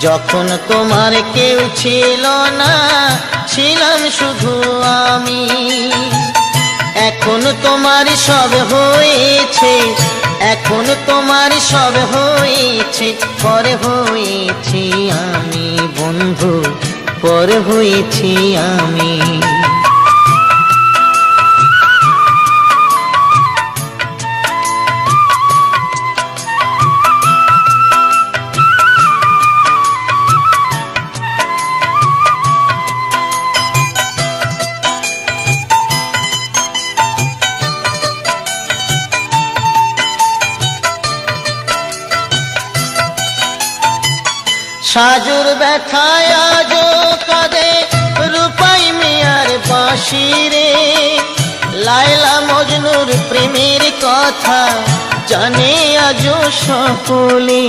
যখন তোমার কেউ ছিল না, ছিলাম শুধু আমি। এখন তোমার সব হয়েছে, এখন তোমার সব হয়েছে, পরে হয়েছি আমি বন্ধু, পরে হয়েছি আমি। সাজুর ব্যথায় আজো কাঁদে রূপাই মিয়ার বাঁশি রে। লায়লা মজনুর প্রেমের কথা জানে আজো সকলে।